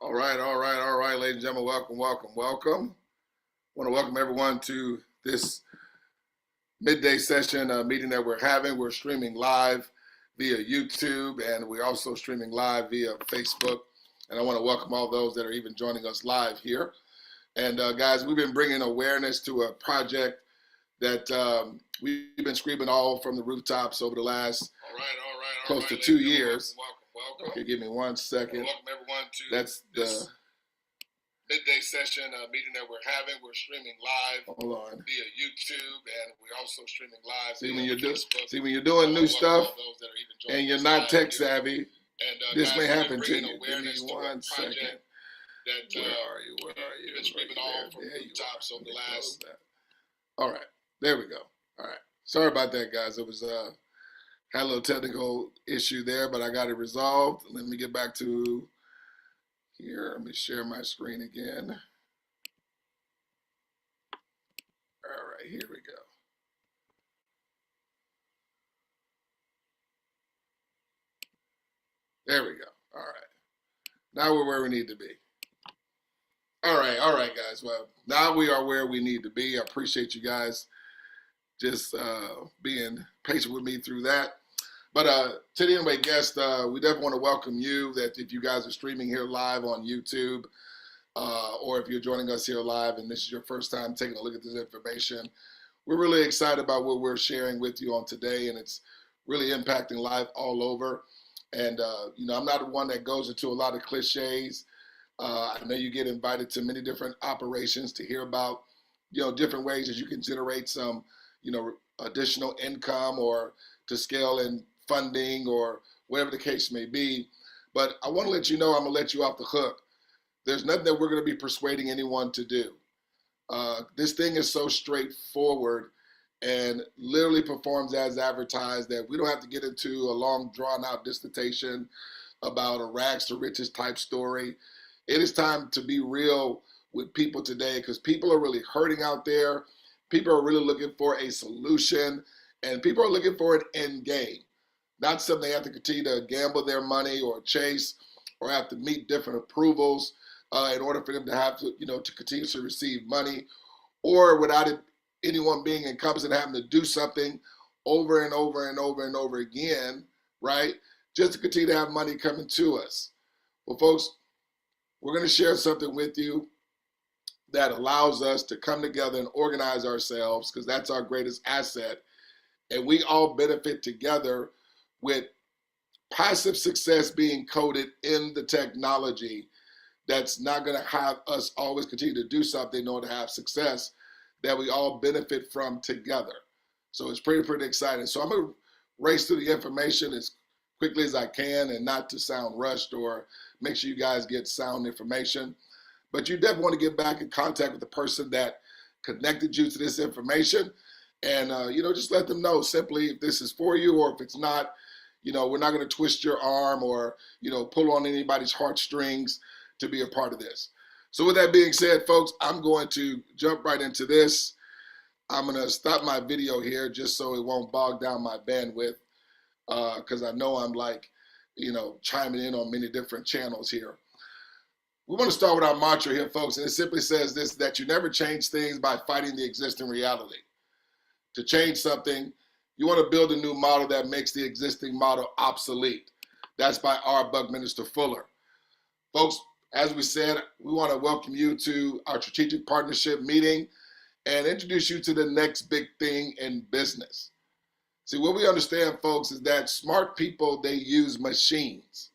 All right, ladies and gentlemen, welcome. I want to welcome everyone to this midday session meeting that we're having. We're streaming live via YouTube, and we're also streaming live via Facebook. And I want to welcome all those that are even joining us live here. And guys, we've been bringing awareness to a project that we've been screaming all from the rooftops over the last close to 2 years. Welcome. Okay, give me 1 second. Welcome everyone to That's the midday session meeting that we're having. We're streaming live via YouTube, and we're also streaming live. When you're doing new stuff and you're not tech savvy, this may happen to you. Give me 1 second. Where are you? You've been screaming all from the rooftops over the last. All right, there we go. All right, sorry about that, guys. It was had a little technical issue there, but I got it resolved. Let me get back to here. Let me share my screen again. All right, here we go. There we go. All right. Now we're where we need to be. All right, guys. Well, now we are where we need to be. I appreciate you guys just being patient with me through that. But today, anyway, guest, we definitely want to welcome you. That if you guys are streaming here live on YouTube, or if you're joining us here live and this is your first time taking a look at this information, we're really excited about what we're sharing with you on today, and it's really impacting life all over. And I'm not one that goes into a lot of cliches. I know you get invited to many different operations to hear about, different ways that you can generate some, additional income or to scale in funding or whatever the case may be. But I want to let you know, I'm going to let you off the hook. There's nothing that we're going to be persuading anyone to do. This thing is so straightforward and literally performs as advertised that we don't have to get into a long drawn out dissertation about a rags to riches type story. It is time to be real with people today because people are really hurting out there. People are really looking for a solution, and people are looking for an end game. Not something they have to continue to gamble their money or chase or have to meet different approvals in order for them to have to, to continue to receive money, or without anyone being encompassed and having to do something over and over and over and over again, right? Just to continue to have money coming to us. Well, folks, we're going to share something with you that allows us to come together and organize ourselves, because that's our greatest asset. And we all benefit together with passive success being coded in the technology that's not going to have us always continue to do something in order to have success that we all benefit from together. So it's pretty exciting. So I'm going to race through the information as quickly as I can and not to sound rushed or make sure you guys get sound information. But you definitely want to get back in contact with the person that connected you to this information. And, just let them know simply if this is for you or if it's not. We're not going to twist your arm or, pull on anybody's heartstrings to be a part of this. So with that being said, folks, I'm going to jump right into this. I'm going to stop my video here just so it won't bog down my bandwidth because I know I'm chiming in on many different channels here. We want to start with our mantra here, folks, and it simply says this, that you never change things by fighting the existing reality. To change something, you want to build a new model that makes the existing model obsolete. That's by R. Buckminster Fuller. Folks, as we said, we want to welcome you to our strategic partnership meeting and introduce you to the next big thing in business. See, what we understand, folks, is that smart people, they use machines.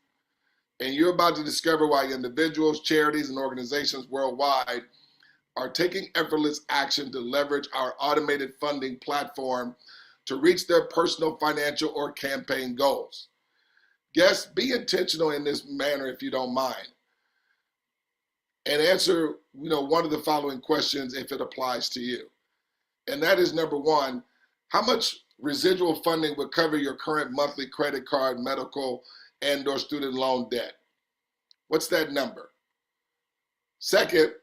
And you're about to discover why individuals, charities, and organizations worldwide are taking effortless action to leverage our automated funding platform to reach their personal, financial, or campaign goals. Guests, be intentional in this manner if you don't mind. And answer, one of the following questions if it applies to you. And that is number one, how much residual funding would cover your current monthly credit card, medical, and or student loan debt? What's that number? Second,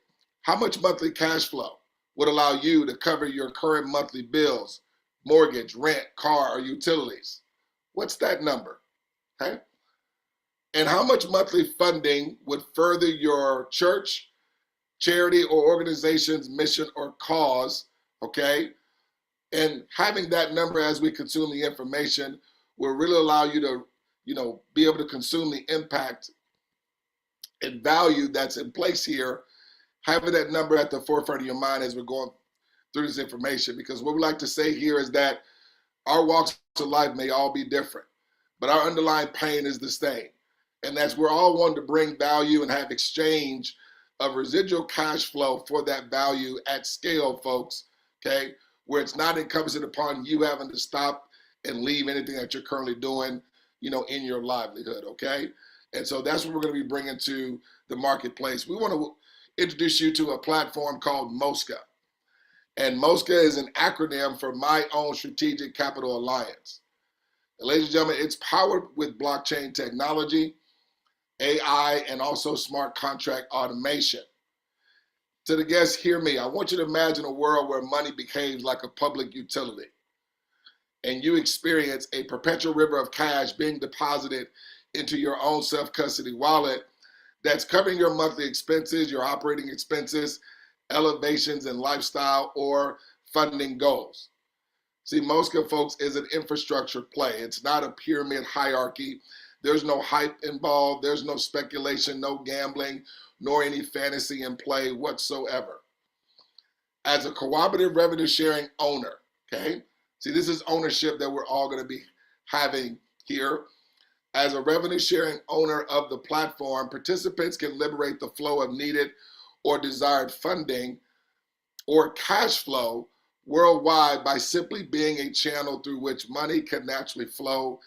how much monthly cash flow would allow you to cover your current monthly bills, mortgage, rent, car, or utilities? What's that number? Okay. and how much monthly funding would further your church, charity, or organization's mission or cause, okay? And having that number as we consume the information will really allow you to, be able to consume the impact and value that's in place here, having that number at the forefront of your mind as we're going through this information. Because what we like to say here is that our walks of life may all be different, but our underlying pain is the same. And that's we're all wanting to bring value and have exchange of residual cash flow for that value at scale, folks, okay? Where it's not encompassing upon you having to stop and leave anything that you're currently doing, in your livelihood, okay? And so that's what we're going to be bringing to the marketplace. We want to introduce you to a platform called MOSCA. And MOSCA is an acronym for My Own Strategic Capital Alliance. And ladies and gentlemen, it's powered with blockchain technology, AI, and also smart contract automation. To the guests, hear me. I want you to imagine a world where money behaves like a public utility, and you experience a perpetual river of cash being deposited into your own self-custody wallet that's covering your monthly expenses, your operating expenses, elevations in lifestyle, or funding goals. See, MOSCA, folks, is an infrastructure play. It's not a pyramid hierarchy. There's no hype involved. There's no speculation, no gambling, nor any fantasy in play whatsoever. As a cooperative revenue sharing owner, okay? See, this is ownership that we're all going to be having here. As a revenue sharing owner of the platform, participants can liberate the flow of needed or desired funding or cash flow worldwide by simply being a channel through which money can naturally flow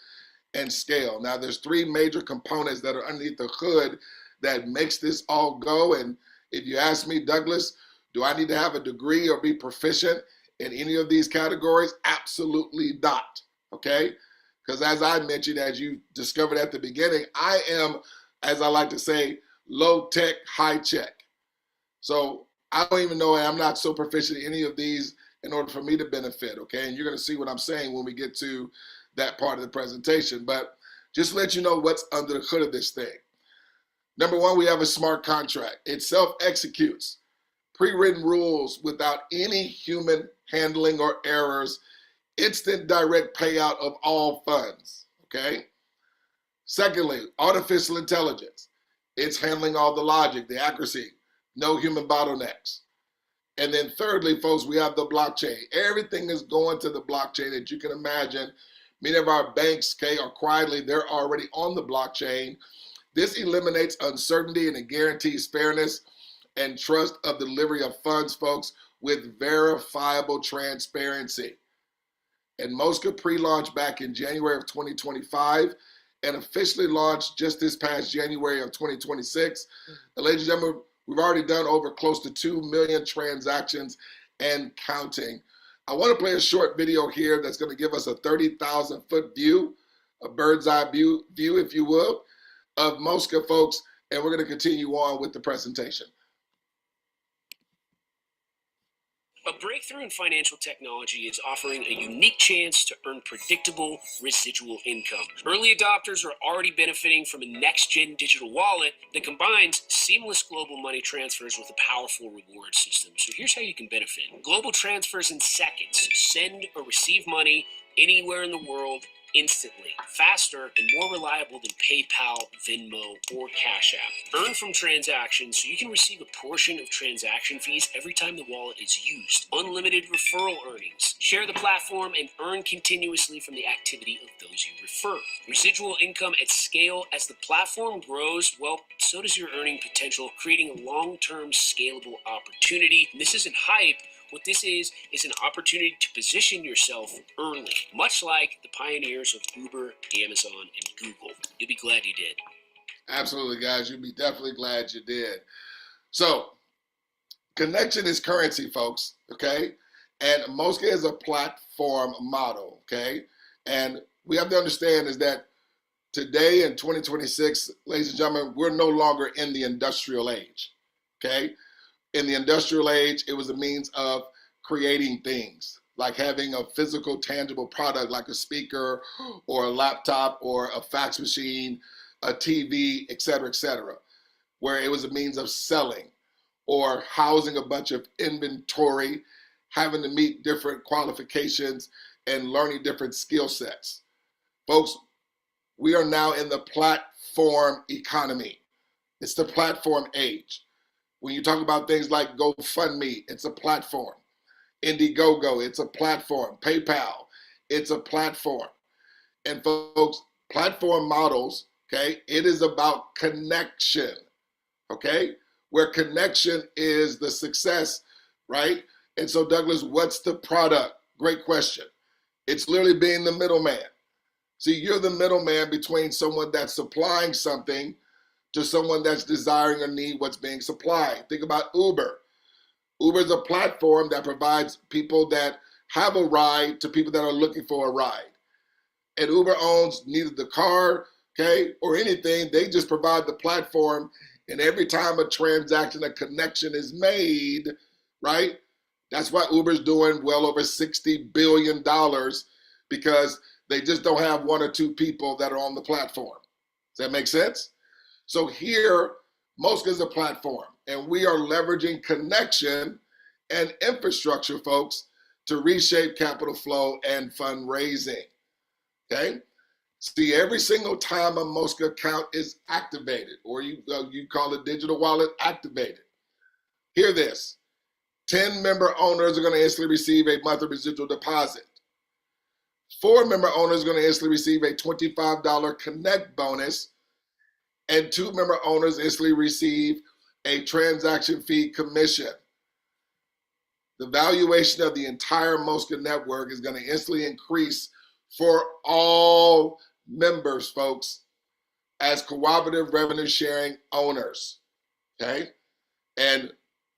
and scale. Now, there's three major components that are underneath the hood that makes this all go. And if you ask me, Douglas, do I need to have a degree or be proficient in any of these categories? Absolutely not, okay? Because as I mentioned, as you discovered at the beginning, I am, as I like to say, low tech, high check. So I don't even know, I'm not so proficient in any of these in order for me to benefit, okay? And you're gonna see what I'm saying when we get to that part of the presentation. But just to let you know what's under the hood of this thing. Number one, we have a smart contract. It self-executes pre-written rules without any human handling or errors, instant direct payout of all funds, okay? Secondly, artificial intelligence. It's handling all the logic, the accuracy, no human bottlenecks. And then thirdly, folks, we have the blockchain. Everything is going to the blockchain that you can imagine. Many of our banks, okay, are quietly, they're already on the blockchain. This eliminates uncertainty and it guarantees fairness and trust of delivery of funds, folks, with verifiable transparency. And MOSCA pre-launched back in January of 2025 and officially launched just this past January of 2026. And ladies and gentlemen, we've already done over close to 2 million transactions and counting. I want to play a short video here that's going to give us a 30,000 foot view, a bird's eye view, if you will, of MOSCA, folks, and we're going to continue on with the presentation. A breakthrough in financial technology is offering a unique chance to earn predictable residual income. Early adopters are already benefiting from a next-gen digital wallet that combines seamless global money transfers with a powerful reward system. So here's how you can benefit. Global transfers in seconds. Send or receive money anywhere in the world instantly, faster and more reliable than PayPal, Venmo, or Cash App. Earn from transactions so you can receive a portion of transaction fees every time the wallet is used. Unlimited referral earnings. Share the platform and earn continuously from the activity of those you refer. Residual income at scale. As the platform grows, well, so does your earning potential, creating a long-term scalable opportunity. And this isn't hype. What this is an opportunity to position yourself early, much like the pioneers of Uber, Amazon, and Google. You'll be glad you did. Absolutely, guys. You'll be definitely glad you did. So, connection is currency, folks, okay? And MOSCA is a platform model, okay? And we have to understand is that today in 2026, ladies and gentlemen, we're no longer in the industrial age, okay? In the industrial age, it was a means of creating things, like having a physical, tangible product like a speaker or a laptop or a fax machine, a TV, et cetera, where it was a means of selling or housing a bunch of inventory, having to meet different qualifications and learning different skill sets. Folks, we are now in the platform economy. It's the platform age. When you talk about things like GoFundMe, it's a platform. Indiegogo, it's a platform. PayPal, it's a platform. And folks, platform models, okay, it is about connection, okay, where connection is the success, right? And so, Douglas, what's the product? Great question. It's literally being the middleman. See, you're the middleman between someone that's supplying something to someone that's desiring or need what's being supplied. Think about Uber. Uber is a platform that provides people that have a ride to people that are looking for a ride. And Uber owns neither the car, okay, or anything. They just provide the platform. And every time a transaction, a connection is made, right? That's why Uber's doing well over $60 billion, because they just don't have one or two people that are on the platform. Does that make sense? So here, Mosca is a platform, and we are leveraging connection and infrastructure, folks, to reshape capital flow and fundraising. Okay? See, every single time a Mosca account is activated, or you call it digital wallet activated, hear this. 10 member owners are going to instantly receive a monthly residual deposit. 4 member owners are going to instantly receive a $25 connect bonus, and 2 member owners instantly receive a transaction fee commission. The valuation of the entire Mosca network is going to instantly increase for all members, folks, as cooperative revenue sharing owners, okay? And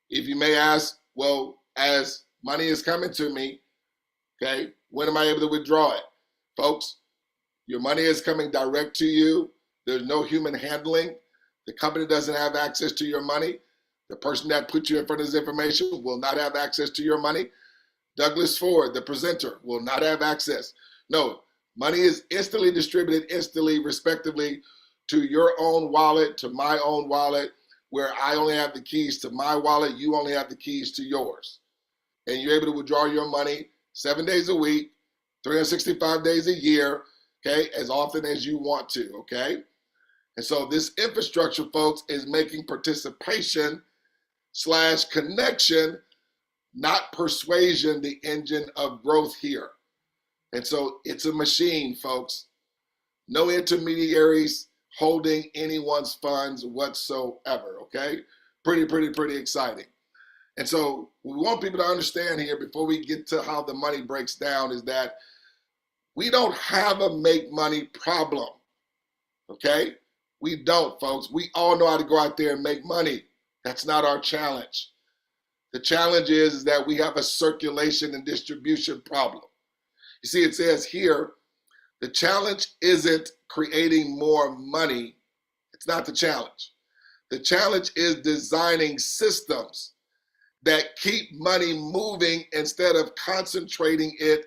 if you may ask, well, as money is coming to me, okay, when am I able to withdraw it? Folks, your money is coming direct to you. There's no human handling. The company doesn't have access to your money. The person that put you in front of this information will not have access to your money. Douglas Ford, the presenter, will not have access. No, money is instantly distributed, instantly, respectively, to your own wallet, to my own wallet, where I only have the keys to my wallet, you only have the keys to yours. And you're able to withdraw your money 7 days a week, 365 days a year, okay, as often as you want to, okay? And so this infrastructure, folks, is making participation / connection, not persuasion, the engine of growth here. And so it's a machine, folks. No intermediaries holding anyone's funds whatsoever, okay? Pretty exciting. And so what we want people to understand here before we get to how the money breaks down is that we don't have a make money problem, okay? We don't, folks. We all know how to go out there and make money. That's not our challenge. The challenge is that we have a circulation and distribution problem. You see, it says here, the challenge isn't creating more money. It's not the challenge. The challenge is designing systems that keep money moving instead of concentrating it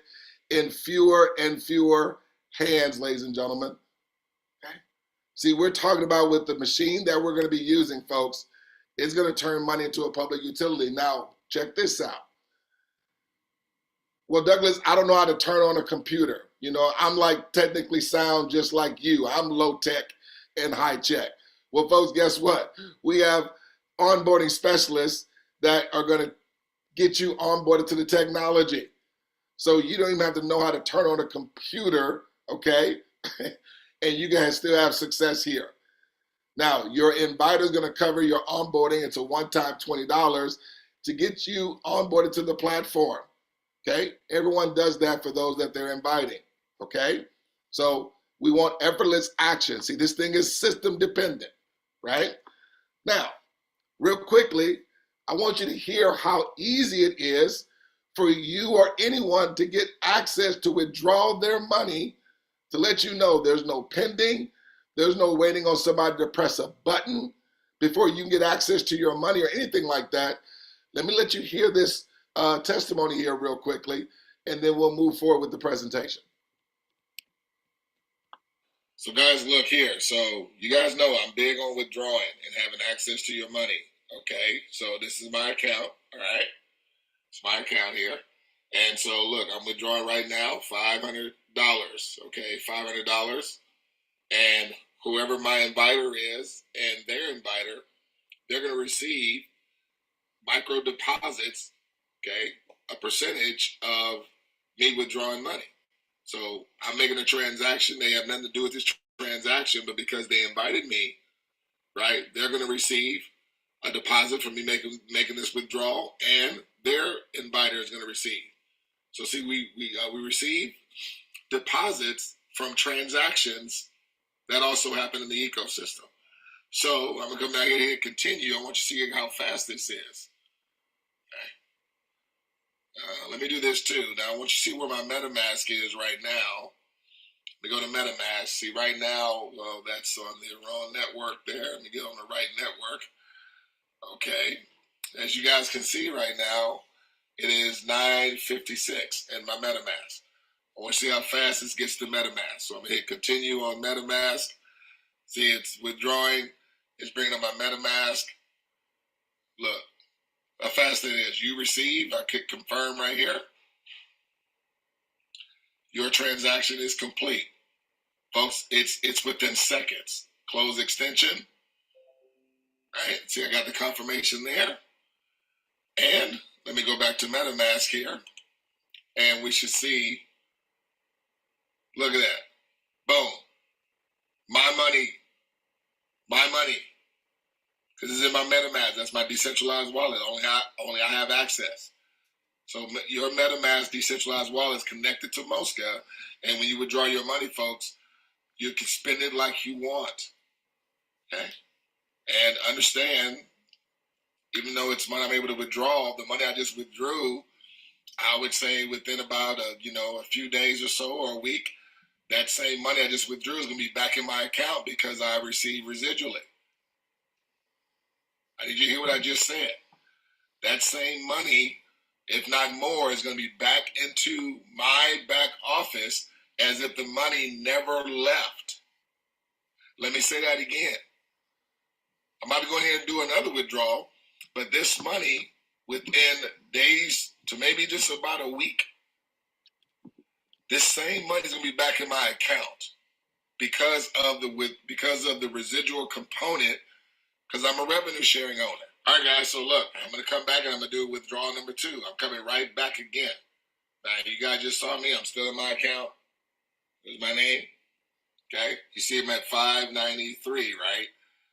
in fewer and fewer hands, ladies and gentlemen. Okay? See, we're talking about with the machine that we're going to be using, folks, is going to turn money into a public utility. Now, check this out. Well, Douglas, I don't know how to turn on a computer. You know, I'm like technically sound just like you. I'm low tech and high tech. Well, folks, guess what? We have onboarding specialists that are going to get you onboarded to the technology. So you don't even have to know how to turn on a computer, okay? And you guys still have success here. Now, your inviter is going to cover your onboarding. It's a one-time $20 to get you onboarded to the platform, okay? Everyone does that for those that they're inviting, okay? So we want effortless action. See, this thing is system dependent, right? Now, real quickly, I want you to hear how easy it is for you or anyone to get access to withdraw their money, to let you know there's no pending, there's no waiting on somebody to press a button before you can get access to your money or anything like that. Let me let you hear this testimony here real quickly, and then we'll move forward with the presentation. So guys, look here. So you guys know I'm big on withdrawing and having access to your money. Okay, so this is my account. All right, it's my account here. And so look, I'm withdrawing right now $500. Okay, $500. And whoever my inviter is and their inviter, they're going to receive micro deposits, okay, a percentage of me withdrawing money. So I'm making a transaction. They have nothing to do with this transaction, but because they invited me, right, they're going to receive a deposit from me making this withdrawal, and their inviter is going to receive. So see, we receive deposits from transactions that also happen in the ecosystem. So I'm gonna come down here and continue. I want you to see how fast this is. Okay. Let me do this too. Now I want you to see where my MetaMask is right now. Let me go to MetaMask. See right now, well, that's on the wrong network there. Let me get on the right network. Okay. As you guys can see right now, it is 9:56 in my MetaMask. I want to see how fast this gets to MetaMask. So I'm going to hit continue on MetaMask. See, it's withdrawing. It's bringing up my MetaMask. Look how fast it is. You receive. I click confirm right here. Your transaction is complete. Folks, it's within seconds. Close extension. Right? See, I got the confirmation there. And let me go back to MetaMask here. And we should see, look at that. Boom. My money. Because it's in my MetaMask. That's my decentralized wallet. Only I have access. So your MetaMask decentralized wallet is connected to Mosca. And when you withdraw your money, folks, you can spend it like you want. Okay? And understand, even though it's money I'm able to withdraw, the money I just withdrew, I would say within about a few days or so or a week, that same money I just withdrew is going to be back in my account because I received residually. Did you hear what I just said? That same money, if not more, is going to be back into my back office as if the money never left. Let me say that again. I'm about to go ahead and do another withdrawal, but this money, within days to maybe just about a week, this same money is going to be back in my account because of the residual component, because I'm a revenue sharing owner. All right, guys, so look, I'm going to come back and I'm going to do withdrawal number 2. I'm coming right back again. Now, you guys just saw me. I'm still in my account. Here's my name. Okay? You see I'm at 593, right?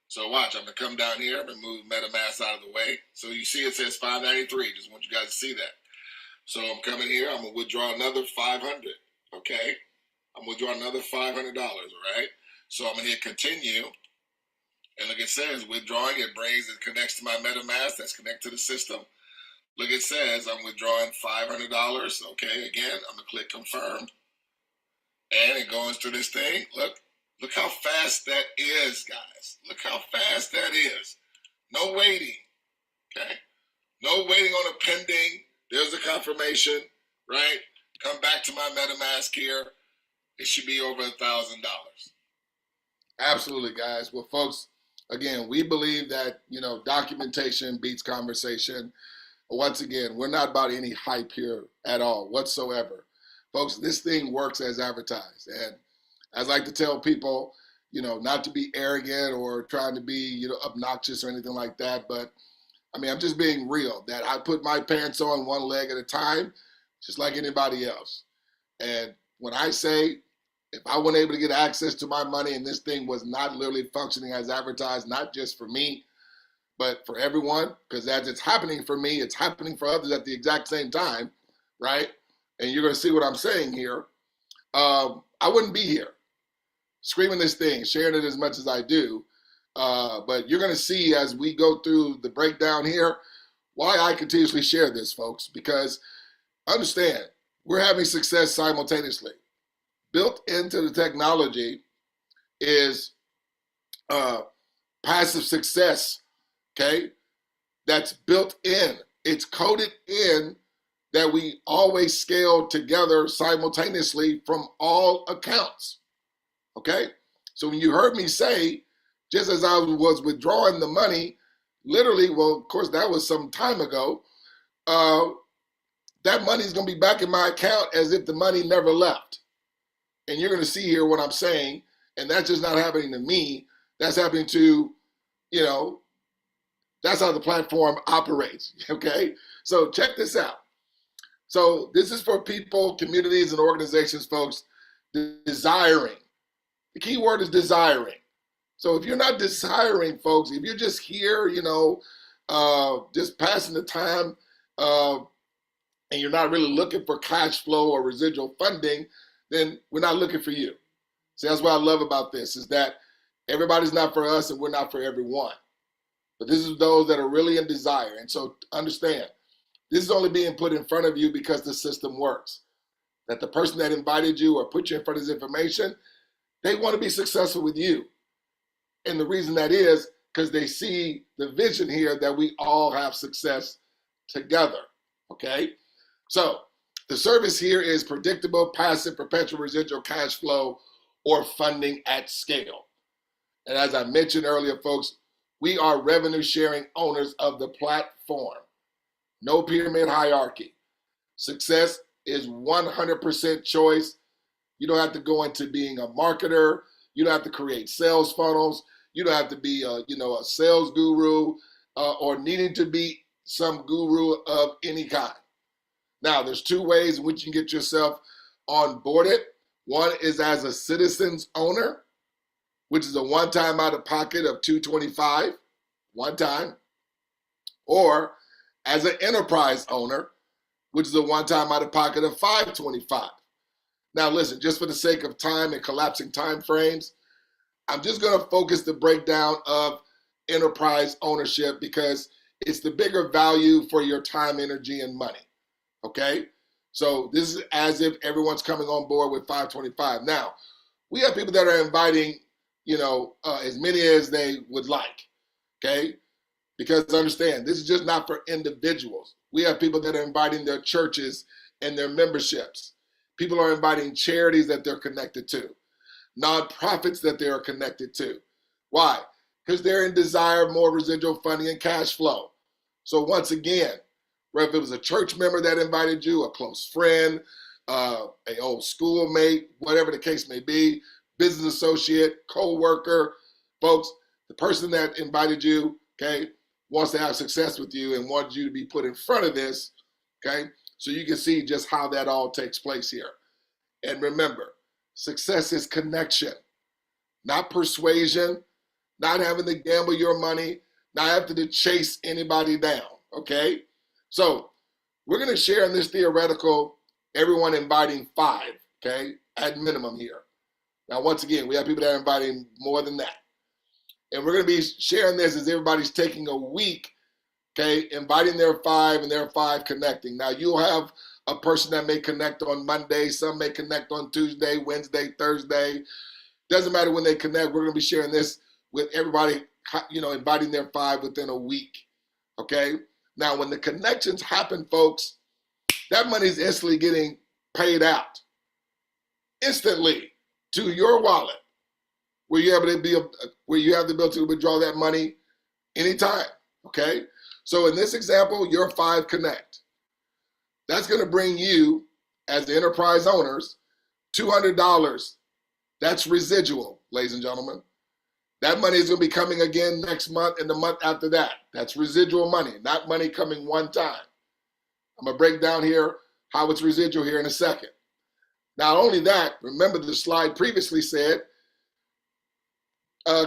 So watch, I'm going to come down here. I'm going to move MetaMask out of the way. So you see it says 593. Just want you guys to see that. So I'm coming here. I'm going to withdraw another 500. Okay? I'm going to withdraw another $500, all right? So I'm going to hit continue. And look, it says withdrawing. It connects to my MetaMask. That's connected to the system. Look, it says I'm withdrawing $500. Okay, again, I'm going to click confirm. And it goes through this thing. Look how fast that is, guys. Look how fast that is. No waiting. Okay? No waiting on a pending. There's a confirmation, right? Come back to my MetaMask here. It should be over $1,000. Absolutely, guys. Well, folks, again, we believe that, documentation beats conversation. Once again, we're not about any hype here at all whatsoever. Folks, this thing works as advertised. And as I like to tell people, not to be arrogant or trying to be, obnoxious or anything like that. But, I'm just being real, that I put my pants on one leg at a time, just like anybody else. And when I say, if I wasn't able to get access to my money and this thing was not literally functioning as advertised, not just for me, but for everyone, because as it's happening for me, it's happening for others at the exact same time, right? And you're going to see what I'm saying here. I wouldn't be here screaming this thing, sharing it as much as I do. But you're going to see as we go through the breakdown here why I continuously share this, folks, because understand, we're having success simultaneously. Built into the technology is passive success, okay? That's built in. It's coded in that we always scale together simultaneously from all accounts, okay? So when you heard me say, just as I was withdrawing the money, literally, well, of course, that was some time ago, that money is going to be back in my account as if the money never left. And you're going to see here what I'm saying. And that's just not happening to me. That's happening to, you know, that's how the platform operates. Okay. So check this out. So this is for people, communities, and organizations, folks, desiring. The key word is desiring. So if you're not desiring, folks, if you're just here, just passing the time, and you're not really looking for cash flow or residual funding, then we're not looking for you. See, that's what I love about this, is that everybody's not for us and we're not for everyone. But this is those that are really in desire. And so understand, this is only being put in front of you because the system works. That the person that invited you or put you in front of this information, they want to be successful with you. And the reason that is because they see the vision here that we all have success together, okay? So the service here is predictable, passive, perpetual residual cash flow or funding at scale. And as I mentioned earlier, folks, we are revenue sharing owners of the platform. No pyramid hierarchy. Success is 100% choice. You don't have to go into being a marketer. You don't have to create sales funnels. You don't have to be a sales guru or needing to be some guru of any kind. Now, there's two ways in which you can get yourself onboarded. One is as a citizens owner, which is a one-time out of pocket of $225, one time, or as an enterprise owner, which is a one-time out of pocket of $525. Now, listen, just for the sake of time and collapsing time frames, I'm just going to focus the breakdown of enterprise ownership because it's the bigger value for your time, energy, and money. Okay? So this is as if everyone's coming on board with 525. Now, we have people that are inviting, as many as they would like. Okay? Because understand, this is just not for individuals. We have people that are inviting their churches and their memberships. People are inviting charities that they're connected to, nonprofits that they are connected to. Why? Because they're in desire of more residual funding and cash flow. So once again, whether it was a church member that invited you, a close friend, an old schoolmate, whatever the case may be, business associate, co-worker, folks, the person that invited you, okay, wants to have success with you and wants you to be put in front of this, okay? So you can see just how that all takes place here. And remember, success is connection, not persuasion, not having to gamble your money, not having to chase anybody down, okay? So we're going to share in this theoretical, everyone inviting 5, okay, at minimum here. Now, once again, we have people that are inviting more than that. And we're going to be sharing this as everybody's taking a week, okay, inviting their 5 and their 5 connecting. Now, you'll have a person that may connect on Monday, some may connect on Tuesday, Wednesday, Thursday. Doesn't matter when they connect. We're going to be sharing this with everybody, inviting their 5 within a week, okay? Now, when the connections happen, folks, that money is instantly getting paid out, instantly to your wallet, where you have the ability to withdraw that money anytime. Okay, so in this example, your 5 connect. That's going to bring you, as the enterprise owners, $200. That's residual, ladies and gentlemen. That money is going to be coming again next month and the month after that. That's residual money, not money coming one time. I'm going to break down here how it's residual here in a second. Not only that, remember the slide previously said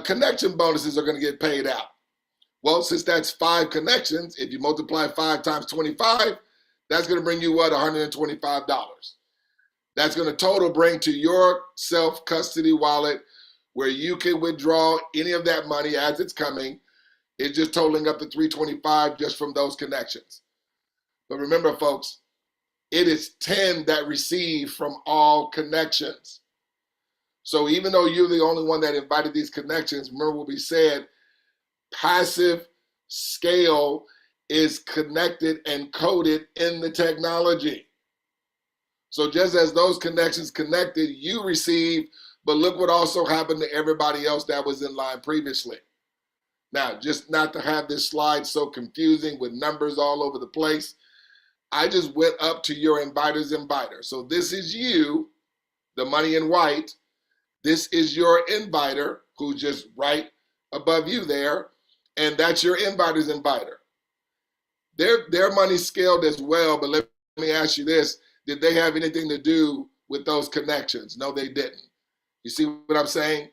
connection bonuses are going to get paid out. Well, since that's 5 connections, if you multiply 5 times 25, that's going to bring you what? $125. That's going to total bring to your self-custody wallet where you can withdraw any of that money as it's coming. It's just totaling up to $325 just from those connections. But remember, folks, it is 10 that receive from all connections. So even though you're the only one that invited these connections, remember what we said, passive scale is connected and coded in the technology. So just as those connections connected, you receive But look what also happened to everybody else that was in line previously. Now, just not to have this slide so confusing with numbers all over the place, I just went up to your inviter's inviter. So this is you, the money in white. This is your inviter who's just right above you there. And that's your inviter's inviter. Their money scaled as well, but let me ask you this. Did they have anything to do with those connections? No, they didn't. You see what I'm saying?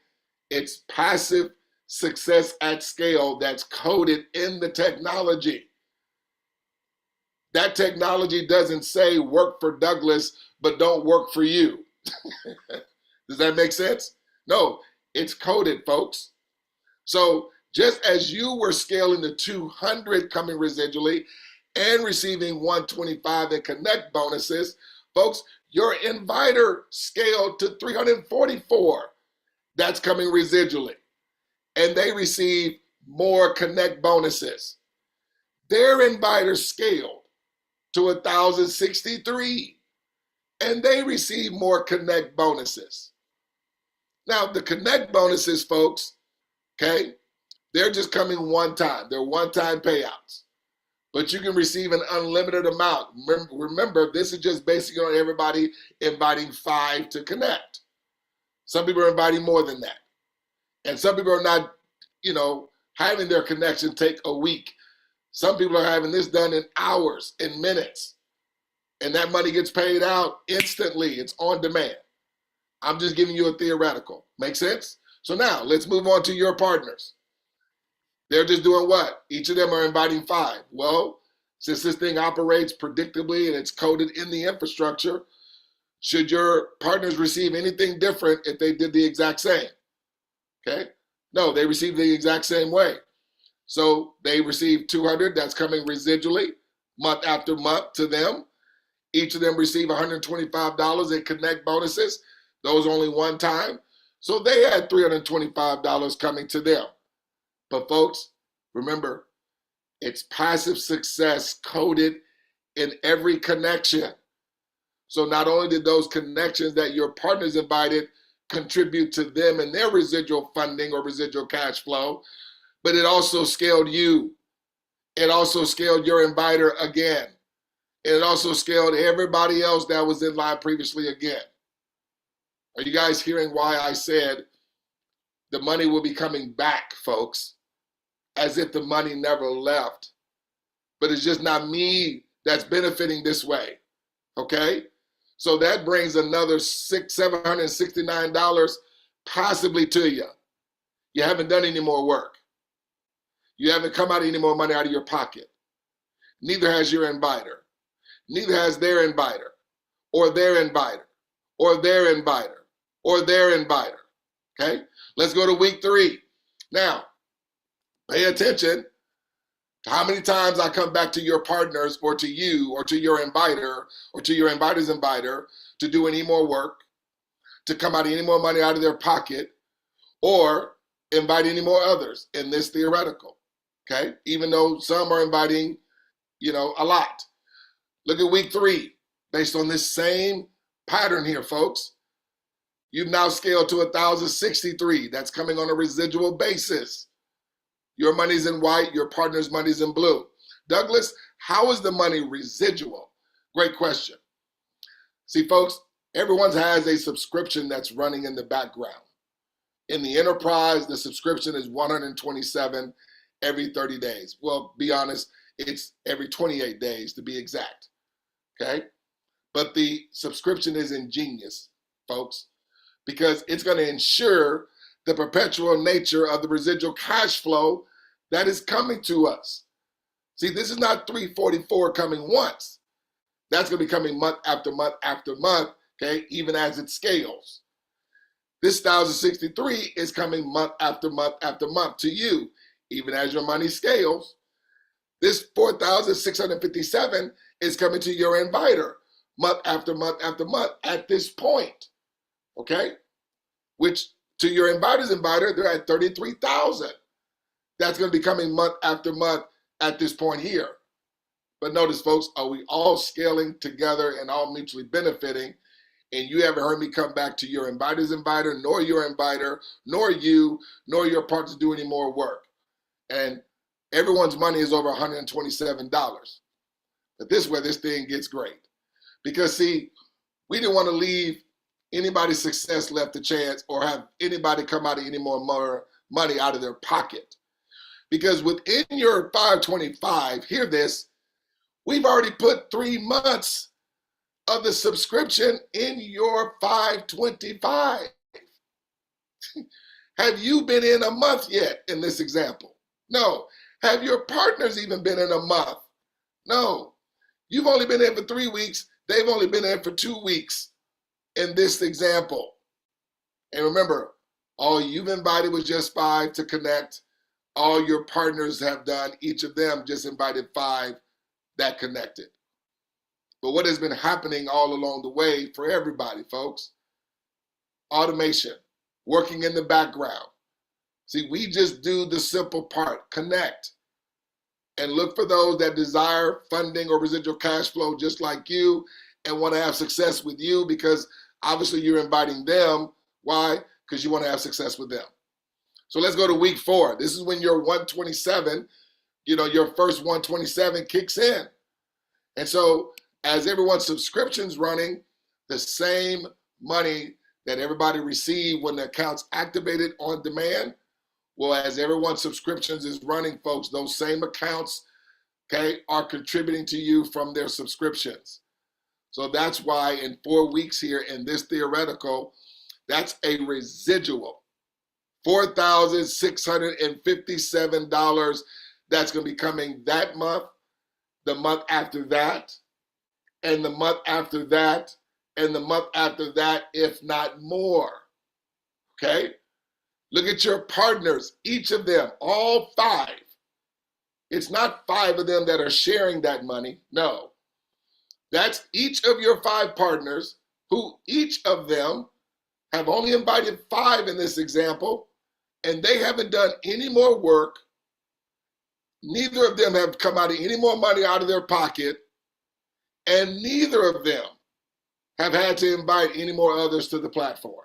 It's passive success at scale that's coded in the technology. That technology doesn't say work for Douglas, but don't work for you. Does that make sense? No, it's coded, folks. So just as you were scaling to 200 coming residually and receiving 125 in connect bonuses, folks, your inviter scaled to 344. That's coming residually. And they receive more connect bonuses. Their inviter scaled to 1,063, and they receive more connect bonuses. Now, the connect bonuses, folks, okay, they're just coming one time. They're one-time payouts. But you can receive an unlimited amount. Remember, this is just basically on everybody inviting 5 to connect. Some people are inviting more than that. And some people are not, having their connection take a week. Some people are having this done in hours, in minutes. And that money gets paid out instantly. It's on demand. I'm just giving you a theoretical. Make sense? So now let's move on to your partners. They're just doing what? Each of them are inviting 5. Well, since this thing operates predictably and it's coded in the infrastructure, should your partners receive anything different if they did the exact same? Okay? No, they receive the exact same way. So they receive 200, that's coming residually, month after month to them. Each of them receive $125 in connect bonuses. Those only one time. So they had $325 coming to them. But folks, remember, it's passive success coded in every connection. So not only did those connections that your partners invited contribute to them and their residual funding or residual cash flow, but it also scaled you. It also scaled your inviter again. It also scaled everybody else that was in line previously again. Are you guys hearing why I said the money will be coming back, folks? As if the money never left. But it's just not me that's benefiting this way, okay? So that brings another $769 possibly to you. You haven't done any more work. You haven't come out any more money out of your pocket. Neither has your inviter. Neither has their inviter, or their inviter, or their inviter, or their inviter, okay? Let's go to week 3. Now, pay attention to how many times I come back to your partners or to you or to your inviter or to your inviter's inviter to do any more work, to come out any more money out of their pocket, or invite any more others in this theoretical, okay? Even though some are inviting, a lot. Look at week 3, based on this same pattern here, folks. You've now scaled to 1,063. That's coming on a residual basis. Your money's in white, your partner's money's in blue. Douglas, how is the money residual? Great question. See, folks, everyone has a subscription that's running in the background. In the enterprise, the subscription is $127 every 30 days. Well, be honest, it's every 28 days to be exact, okay? But the subscription is ingenious, folks, because it's going to ensure the perpetual nature of the residual cash flow that is coming to us. See, this is not 344 coming once. That's going to be coming month after month after month, okay, even as it scales. This 1,063 is coming month after month after month to you, even as your money scales. This 4,657 is coming to your inviter month after month after month at this point, okay? Which to your inviter's inviter, they're at 33,000. That's going to be coming month after month at this point here. But notice, folks, are we all scaling together and all mutually benefiting and you haven't heard me come back to your inviter's inviter, nor your inviter, nor you, nor your partners do any more work. And everyone's money is over $127. But this is where this thing gets great. Because see, we didn't want to leave anybody's success left to chance or have anybody come out of any more money out of their pocket. Because within your 525, hear this, we've already put 3 months of the subscription in your 525. Have you been in a month yet in this example? No. Have your partners even been in a month? No. You've only been in for 3 weeks. They've only been in for 2 weeks in this example. And remember, all you've invited was just 5 to connect. All your partners have done, each of them just invited 5 that connected. But what has been happening all along the way for everybody, folks? Automation, working in the background. See, we just do the simple part, connect. And look for those that desire funding or residual cash flow just like you and want to have success with you, because obviously you're inviting them. Why? Because you want to have success with them. So let's go to week 4. This is when your 127, your first 127 kicks in. And so as everyone's subscription's running, the same money that everybody received when the account's activated on demand, well, as everyone's subscriptions is running, folks, those same accounts, okay, are contributing to you from their subscriptions. So that's why in 4 weeks here in this theoretical, that's a residual, $4,657 that's going to be coming that month, the month after that, and the month after that, and the month after that, if not more, okay? Look at your partners, each of them, all 5. It's not 5 of them that are sharing that money. No. That's each of your 5 partners who each of them have only invited 5 in this example, and they haven't done any more work. Neither of them have come out of any more money out of their pocket, and neither of them have had to invite any more others to the platform.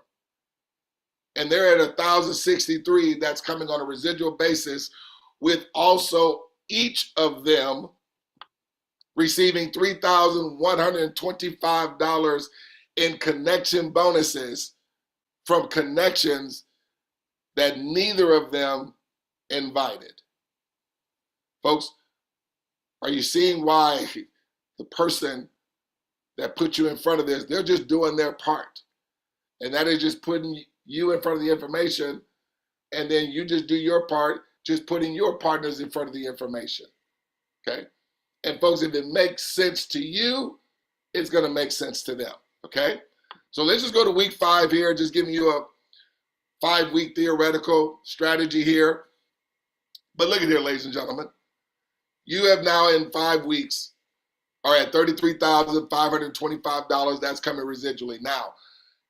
And they're at 1,063 that's coming on a residual basis, with also each of them receiving $3,125 in connection bonuses from connections that neither of them invited. Folks, are you seeing why the person that put you in front of this, they're just doing their part? And that is just putting you in front of the information, and then you just do your part, just putting your partners in front of the information, okay? And folks, if it makes sense to you, it's gonna make sense to them, okay? So let's just go to week 5 here, just giving you a 5-week theoretical strategy here. But look at here, ladies and gentlemen. You have now in 5 weeks are at $33,525. That's coming residually. Now,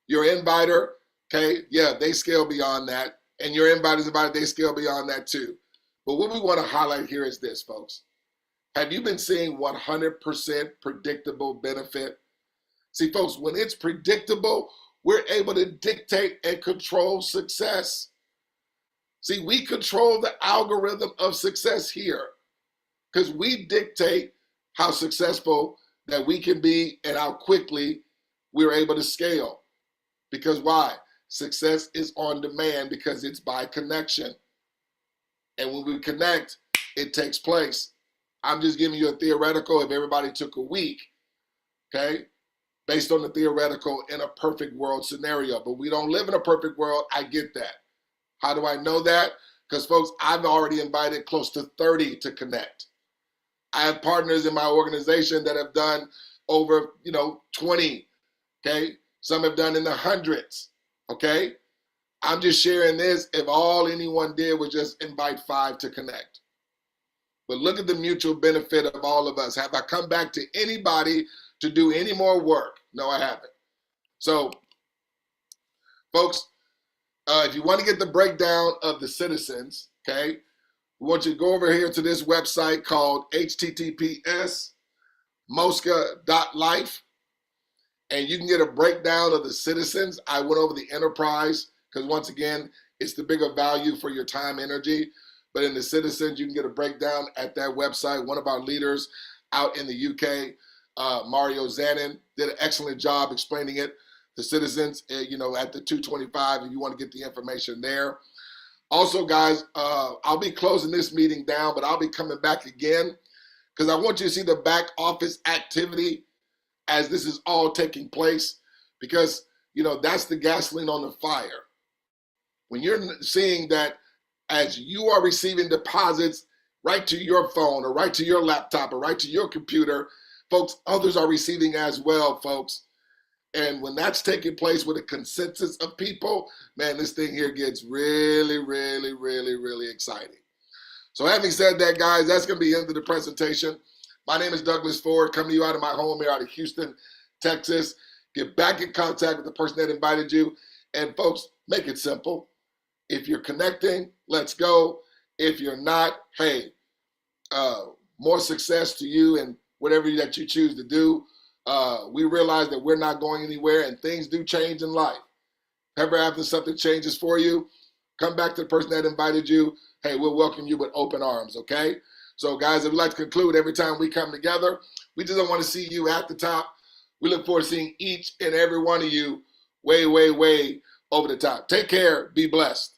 your inviter, okay, yeah, they scale beyond that. And your inviters invited, they scale beyond that too. But what we want to highlight here is this, folks. Have you been seeing 100% predictable benefit? See, folks, when it's predictable, we're able to dictate and control success. See, we control the algorithm of success here because we dictate how successful that we can be and how quickly we're able to scale. Because why? Success is on demand because it's by connection. And when we connect, it takes place. I'm just giving you a theoretical if everybody took a week, okay, based on the theoretical in a perfect world scenario. But we don't live in a perfect world. I get that. How do I know that? Because, folks, I've already invited close to 30 to connect. I have partners in my organization that have done over, 20, okay? Some have done in the hundreds, okay? I'm just sharing this if all anyone did was just invite 5 to connect. But look at the mutual benefit of all of us. Have I come back to anybody to do any more work? No, I haven't. So, folks, if you want to get the breakdown of the citizens, okay, we want you to go over here to this website called https://mosca.life. and you can get a breakdown of the citizens. I went over the enterprise because once again, it's the bigger value for your time, energy. But in the citizens, you can get a breakdown at that website. One of our leaders out in the UK, Mario Zanin, did an excellent job explaining it to citizens, at the 225, if you want to get the information there. Also, guys, I'll be closing this meeting down, but I'll be coming back again because I want you to see the back office activity as this is all taking place because, that's the gasoline on the fire. When you're seeing that as you are receiving deposits right to your phone or right to your laptop or right to your computer, folks, others are receiving as well, folks. And when that's taking place with a consensus of people, man, this thing here gets really, really, really, really exciting. So having said that, guys, that's going to be the end of the presentation. My name is Douglas Ford, coming to you out of my home here out of Houston, Texas. Get back in contact with the person that invited you. And folks, make it simple. If you're connecting, let's go. If you're not, hey, more success to you and whatever that you choose to do. We realize that we're not going anywhere and things do change in life. Ever after something changes for you, come back to the person that invited you. Hey, we'll welcome you with open arms, okay? So guys, I'd like to conclude every time we come together. We just don't want to see you at the top. We look forward to seeing each and every one of you way, way, way over the top. Take care. Be blessed.